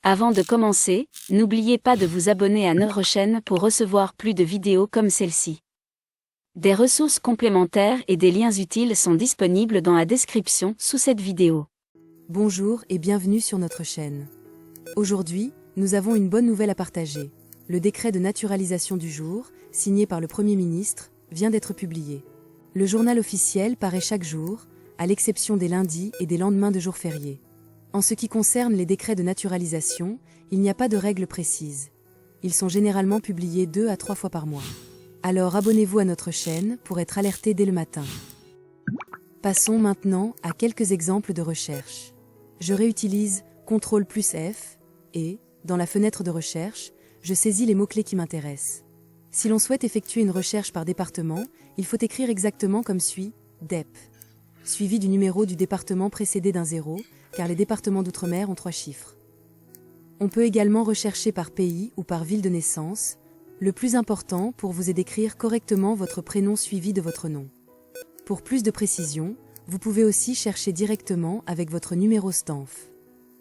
Avant de commencer, n'oubliez pas de vous abonner à notre chaîne pour recevoir plus de vidéos comme celle-ci. Des ressources complémentaires et des liens utiles sont disponibles dans la description sous cette vidéo. Bonjour et bienvenue sur notre chaîne. Aujourd'hui, nous avons une bonne nouvelle à partager. Le décret de naturalisation du jour, signé par le Premier ministre, vient d'être publié. Le journal officiel paraît chaque jour, à l'exception des lundis et des lendemains de jours fériés. En ce qui concerne les décrets de naturalisation, il n'y a pas de règles précises. Ils sont généralement publiés 2 à 3 fois par mois. Alors abonnez-vous à notre chaîne pour être alerté dès le matin. Passons maintenant à quelques exemples de recherche. Je réutilise CTRL+F et, dans la fenêtre de recherche, je saisis les mots-clés qui m'intéressent. Si l'on souhaite effectuer une recherche par département, il faut écrire exactement comme suit, DEP, suivi du numéro du département précédé d'un 0, car les départements d'outre-mer ont 3 chiffres. On peut également rechercher par pays ou par ville de naissance. Le plus important pour vous est d'écrire correctement votre prénom suivi de votre nom. Pour plus de précision, vous pouvez aussi chercher directement avec votre numéro STANF.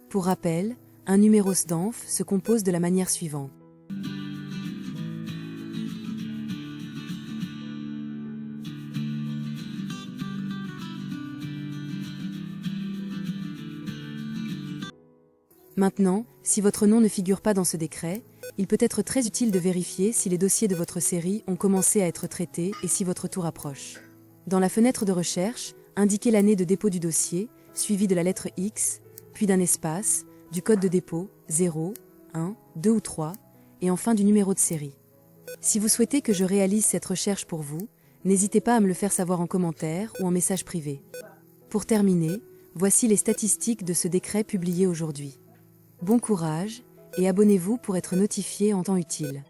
Pour rappel, un numéro STANF se compose de la manière suivante. Maintenant, si votre nom ne figure pas dans ce décret, il peut être très utile de vérifier si les dossiers de votre série ont commencé à être traités et si votre tour approche. Dans la fenêtre de recherche, indiquez l'année de dépôt du dossier, suivi de la lettre X, puis d'un espace, du code de dépôt, 0, 1, 2 ou 3, et enfin du numéro de série. Si vous souhaitez que je réalise cette recherche pour vous, n'hésitez pas à me le faire savoir en commentaire ou en message privé. Pour terminer, voici les statistiques de ce décret publié aujourd'hui. Bon courage et abonnez-vous pour être notifié en temps utile.